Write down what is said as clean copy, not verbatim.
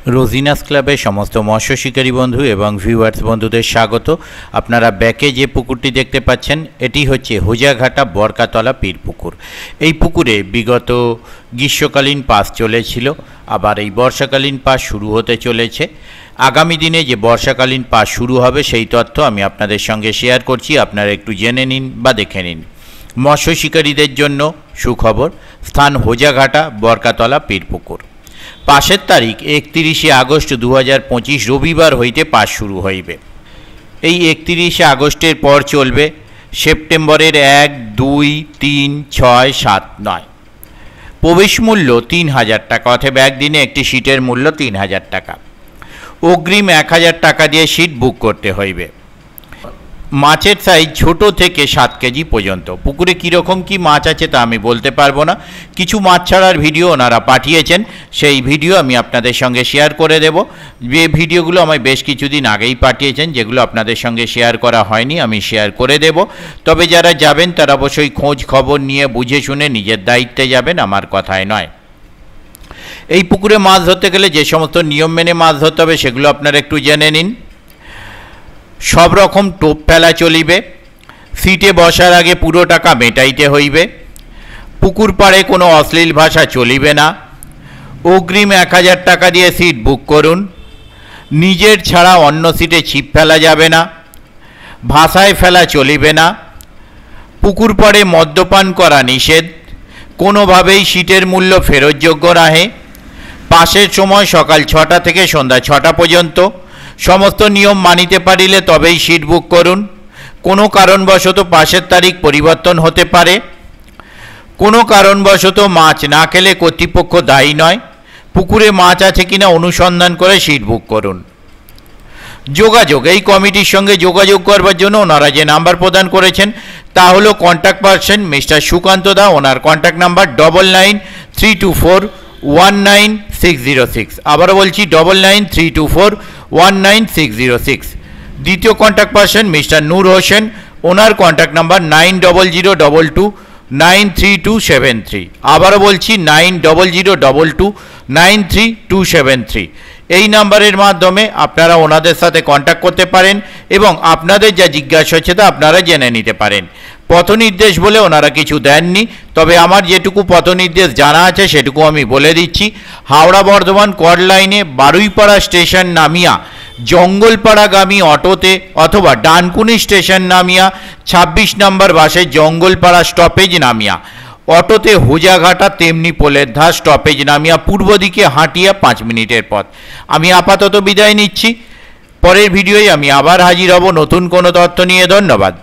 রোজিনাস ক্লাবের সমস্ত মৎস্য শিকারী বন্ধু এবং ভিউয়ার্স বন্ধুদের স্বাগত। আপনারা ব্যাকে যে পুকুরটি দেখতে পাচ্ছেন এটি হচ্ছে হোজাঘাটা বরকাতলা পীর পুকুর। এই পুকুরে বিগত গ্রীষ্মকালীন পাস চলেছিল, আবার এই বর্ষাকালীন পাস শুরু হতে চলেছে। আগামী দিনে যে বর্ষাকালীন পাস শুরু হবে সেই তথ্য আমি আপনাদের সঙ্গে শেয়ার করছি, আপনারা একটু জেনে নিন বা দেখে নিন। মৎস্য শিকারীদের জন্য সুখবর, স্থান হোজাঘাটা বরকাতলা পীর পুকুর। পাশের তারিখ 31শে আগস্ট 2025 রবিবার হইতে পাস শুরু হইবে। এই 31শে আগস্টের পর চলবে সেপ্টেম্বরের 1, 2, 3, 6, 7, 9। প্রবেশ মূল্য 3000 টাকা, অথবা একদিনে একটি সিটের মূল্য 3000 টাকা। অগ্রিম 1000 টাকা দিয়ে সিট বুক করতে হইবে। মাছের সাইজ ছোট থেকে 7 কেজি পর্যন্ত। পুকুরে কীরকম কি মাছ আছে তা আমি বলতে পারবো না, কিছু মাছ ছাড়ার ভিডিও ওনারা পাঠিয়েছেন, সেই ভিডিও আমি আপনাদের সঙ্গে শেয়ার করে দেব। যে ভিডিওগুলো আমায় বেশ কিছুদিন আগেই পাঠিয়েছেন, যেগুলো আপনাদের সঙ্গে শেয়ার করা হয়নি, আমি শেয়ার করে দেব। তবে যারা যাবেন তারা অবশ্যই খোঁজ খবর নিয়ে বুঝে শুনে নিজের দায়িত্বে যাবেন, আমার কথায় নয়। এই পুকুরে মাছ ধরতে গেলে যে সমস্ত নিয়ম মেনে মাছ ধরতে হবে সেগুলো আপনারা একটু জেনে নিন। সব রকম টোপ ফেলা চলিবে। সিটে বসার আগে পুরো টাকা মেটাইতে হইবে। পুকুর পাড়ে কোনো অশ্লীল ভাষা চলিবে না। অগ্রিম 1000 টাকা দিয়ে সিট বুক করুন। নিজের ছাড়া অন্য সিটে ছিপ ফেলা যাবে না। ভাষায় ফেলা চলিবে না। পুকুর পাড়ে মদ্যপান করা নিষেধ। কোনোভাবেই সিটের মূল্য ফেরতযোগ্য নহে। পাসের সময় সকাল 6টা থেকে সন্ধ্যা 6টা পর্যন্ত। সমস্ত নিয়ম মানিতে পারিলে তবেই সিট বুক করুন। কোনো কারণবশত পাসের তারিখ পরিবর্তন হতে পারে। কোনো কারণবশত মাছ না খেলে কর্তৃপক্ষ দায়ী নয়। পুকুরে মাছ আছে কিনা অনুসন্ধান করে সিট বুক করুন। যোগাযোগ, এই কমিটির সঙ্গে যোগাযোগ করবার জন্য ওনারা যে নাম্বার প্রদান করেছেন তা হলো কন্ট্যাক্ট পারসন মিস্টার সুকান্ত দা। ওনার কন্ট্যাক্ট নাম্বার 9932419606। আবারও বলছি 9932419606। দ্বিতীয় কন্ট্যাক্ট পারসন মিস্টার নূর হোসেন, ওনার কন্ট্যাক্ট নাম্বার 9002293273। আবারও বলছি 9002293273। এই নাম্বারের মাধ্যমে আপনারা ওনাদের সাথে কন্ট্যাক্ট করতে পারেন এবং আপনাদের যা জিজ্ঞাসা হচ্ছে তা আপনারা জেনে নিতে পারেন। পথনির্দেশ বলে ওনারা কিছু দেননি, তবে আমার যেটুকু পথনির্দেশ জানা আছে সেটুকু আমি বলে দিচ্ছি। হাওড়া বর্ধমান কর লাইনে বারুইপাড়া স্টেশন নামিয়া জঙ্গলপাড়াগামী অটোতে অথবা ডানকুনি স্টেশন নামিয়া 26 নম্বর বাসে জঙ্গলপাড়া স্টপেজ নামিয়া অটোতে হোজাঘাটা তেমনি পোলের ধার স্টপেজ নামিয়া পূর্ব দিকে হাঁটিয়া 5 মিনিটের পথ। আমি আপাতত বিদায় নিচ্ছি। পরের ভিডিওয় আমি আবার হাজির হব নতুন কোনো তথ্য নিয়ে। ধন্যবাদ।